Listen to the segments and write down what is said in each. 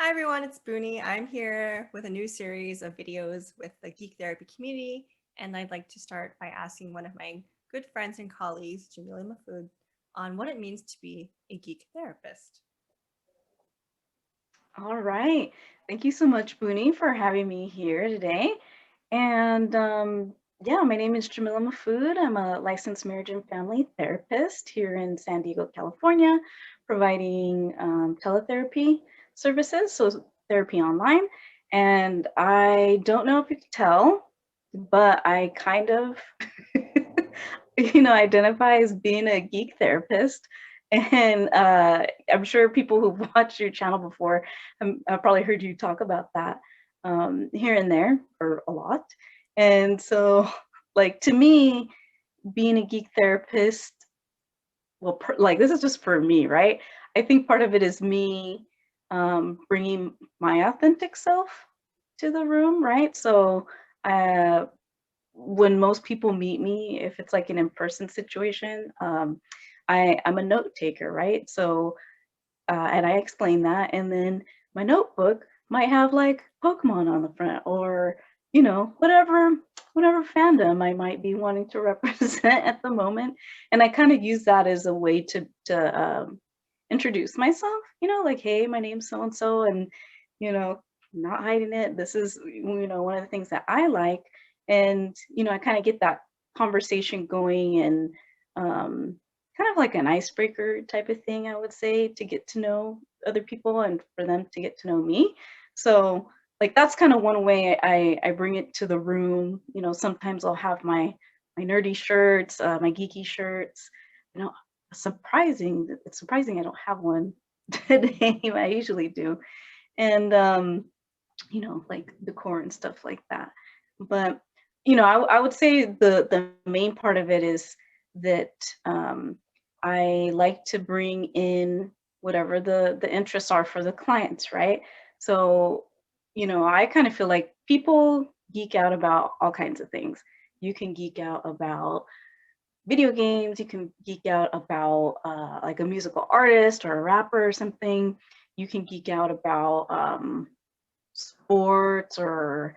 Hi everyone, it's Booney. I'm here with a new series of videos with the Geek Therapy community, and I'd like to start by asking one of my good friends and colleagues, Jamila and Mahfudh, on what it means to be a geek therapist. All right. Thank you so much, Booney, for having me here today. And yeah, my name is Jamila Mahfudh. I'm a licensed marriage and family therapist here in San Diego, California, providing teletherapy services, so therapy online. And I don't know if you can tell, but I kind of identify as being a geek therapist. And I'm sure people who've watched your channel before have probably heard you talk about that here and there, or a lot. And so, like, to me, being a geek therapist, well, like, this is just for me, right? I think part of it is me bringing my authentic self to the room, right? So, uh, when most people meet me, if it's like an in-person situation, I'm a note taker, right? So, and I explain that, and then my notebook might have like Pokemon on the front, or whatever fandom I might be wanting to represent at the moment, and I kind of use that as a way to introduce myself. Like, hey, my name's so and so, and you know, not hiding it. This is one of the things that I like, and I kind of get that conversation going, and kind of like an icebreaker type of thing, I would say, to get to know other people and for them to get to know me. So, like, that's kind of one way I bring it to the room. Sometimes I'll have my nerdy shirts, my geeky shirts. You know, it's surprising I don't have one today. I usually do, and like decor and stuff like that. But I would say the main part of it is that um, I like to bring in whatever the interests are for the clients, right? So, I kind of feel like people geek out about all kinds of things. You can geek out about video games, you can geek out about like a musical artist or a rapper or something. You can geek out about sports or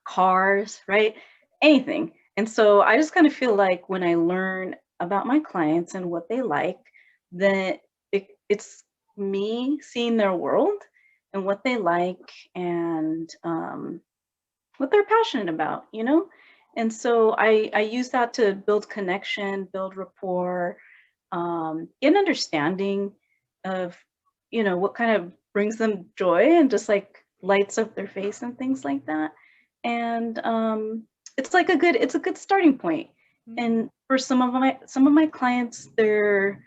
cars, right? Anything. And so I just kind of feel like when I learn about my clients and what they like, then it's me seeing their world and what they like, and what they're passionate about. And so I use that to build connection, build rapport, get understanding of what kind of brings them joy and just like lights up their face and things like that. And it's a good starting point. Mm. And for some of my clients, they're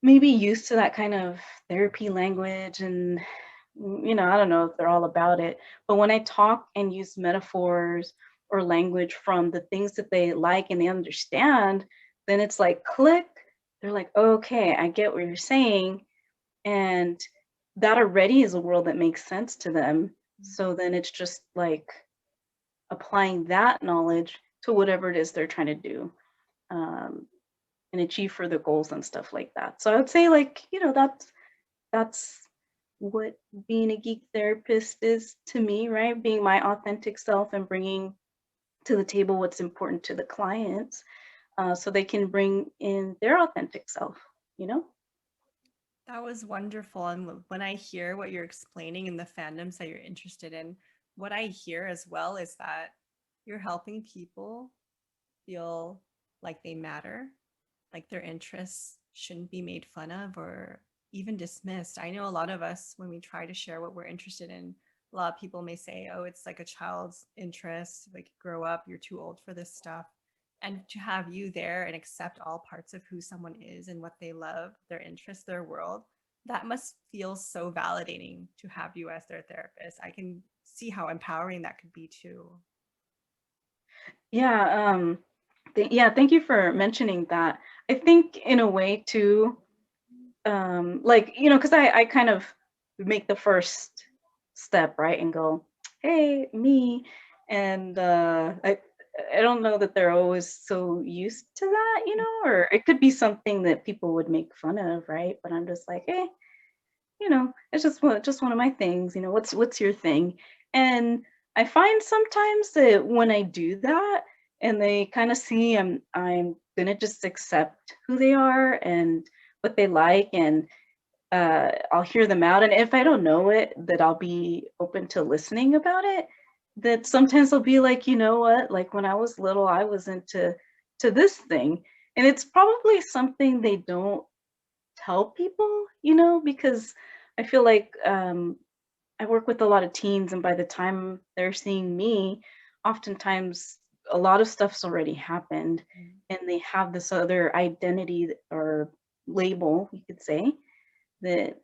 maybe used to that kind of therapy language, and I don't know if they're all about it, but when I talk and use metaphors or language from the things that they like and they understand, then it's like click. They're like, okay, I get what you're saying. And that already is a world that makes sense to them. So then it's just like applying that knowledge to whatever it is they're trying to do, um, and achieve further goals and stuff like that. So I would say, like, that's what being a geek therapist is to me, right? Being my authentic self and bringing to the table what's important to the clients, so they can bring in their authentic self, you know? That was wonderful. And when I hear what you're explaining and the fandoms that you're interested in, what I hear as well is that you're helping people feel like they matter, like their interests shouldn't be made fun of or even dismissed. I know a lot of us, when we try to share what we're interested in, a lot of people may say, oh, it's like a child's interest, like grow up, you're too old for this stuff. And to have you there and accept all parts of who someone is and what they love, their interests, their world, that must feel so validating to have you as their therapist. I can see how empowering that could be too. Yeah, yeah, thank you for mentioning that. I think in a way too, like, because I kind of make the first step, right, and go, hey, me. And I don't know that they're always so used to that, or it could be something that people would make fun of, right? But I'm just like, hey, it's just one of my things. What's your thing? And I find sometimes that when I do that and they kind of see I'm gonna just accept who they are and what they like, and I'll hear them out. And if I don't know it, that I'll be open to listening about it. That sometimes I'll be like, you know what? Like when I was little, I was into to this thing, and it's probably something they don't tell people, because I feel like I work with a lot of teens, and by the time they're seeing me, oftentimes a lot of stuff's already happened, Mm. and they have this other identity or label, you could say, that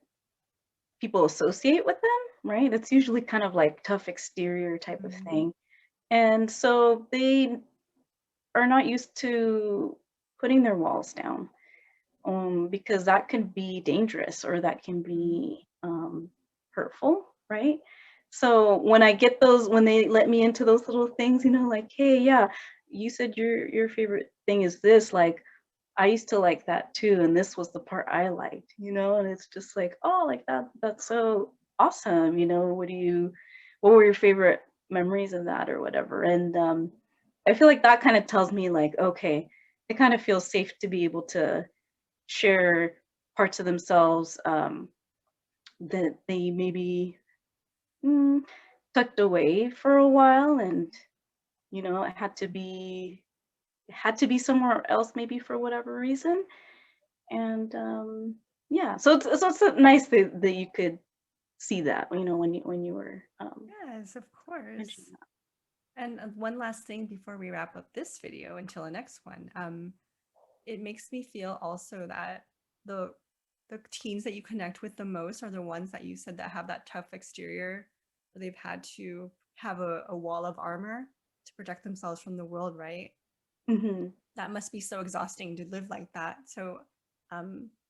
people associate with them, right? It's usually kind of like tough exterior type of Mm. thing. And so they are not used to putting their walls down, because that can be dangerous, or that can Mm. be hurtful, right? So when I get those, when they let me into those little things, like, hey, yeah, you said your favorite thing is this, like, I used to like that too, and this was the part I liked, and it's just like, oh, like that's so awesome, what were your favorite memories of that or whatever? And I feel like that kind of tells me like, okay, it kind of feels safe to be able to share parts of themselves that they maybe mm, tucked away for a while, and it had to be somewhere else maybe for whatever reason. And yeah, so it's nice that you could see that, when you were Yes, of course. mentioning that. And one last thing before we wrap up this video until the next one. It makes me feel also that the the teens that you connect with the most are the ones that you said that have that tough exterior, where they've had to have a wall of armor to protect themselves from the world, right? Hmm. That must be so exhausting to live like that. So,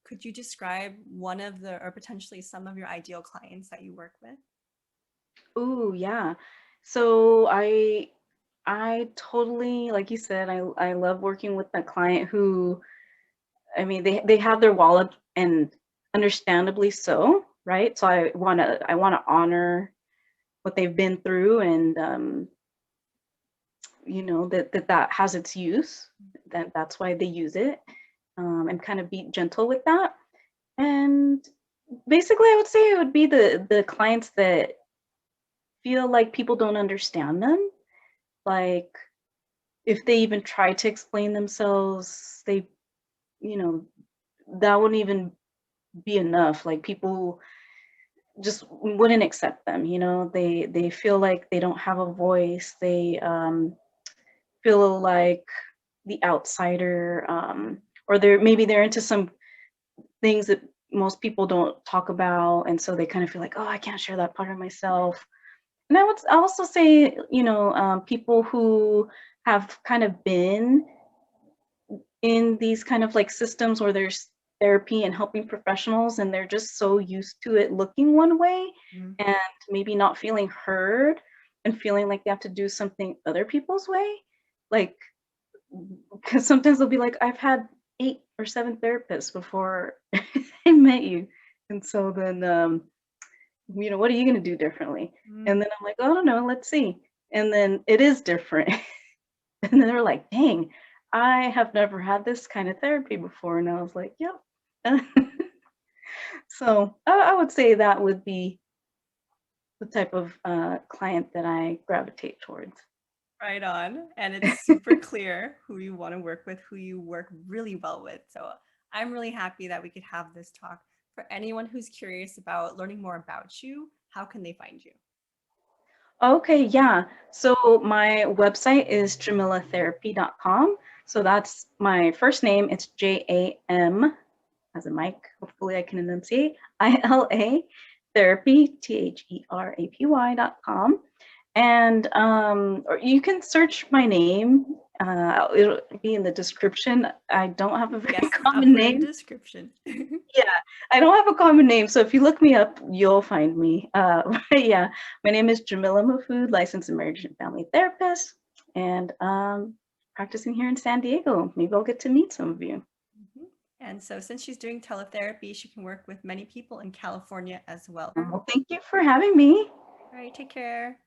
could you describe one of the, or potentially some of your ideal clients that you work with? Ooh, yeah. So I totally, like you said, I love working with a client who, I mean, they have their wallet, and understandably so, right? So I wanna honor what they've been through, and that has its use, that's why they use it, and kind of be gentle with that. And basically, I would say it would be the clients that feel like people don't understand them. Like, if they even try to explain themselves, you know, that wouldn't even be enough. Like, people just wouldn't accept them. They feel like they don't have a voice. They feel like the outsider, or maybe they're into some things that most people don't talk about, and so they kind of feel like, oh, I can't share that part of myself. And I would also say, people who have kind of been in these kind of like systems where there's therapy and helping professionals, and they're just so used to it looking one way, Mm. and maybe not feeling heard, and feeling like they have to do something other people's way. Like, because sometimes they'll be like, I've had 8 or 7 therapists before I met you. And so then, what are you going to do differently? Mm. And then I'm like, oh, I don't know, let's see. And then it is different. And then they're like, dang, I have never had this kind of therapy before. And I was like, yep. So I would say that would be the type of client that I gravitate towards. Right on. And it's super clear who you want to work with, who you work really well with. So I'm really happy that we could have this talk. For anyone who's curious about learning more about you, how can they find you? Okay, yeah. So my website is jamilatherapy.com. So that's my first name. It's JAM, as in Mike. Hopefully I can enunciate. ILA therapy, THERAPY.com. And or you can search my name. It'll be in the description. I don't have a very Yes, I'll common put it in name. description. Yeah, I don't have a common name, so if you look me up, you'll find me. But yeah, my name is Jamila Mahfudh, licensed marriage and family therapist, and practicing here in San Diego. Maybe I'll get to meet some of you. Mhm. And so since she's doing teletherapy, she can work with many people in California as well. Well, thank you for having me. All right, take care.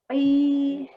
Bye.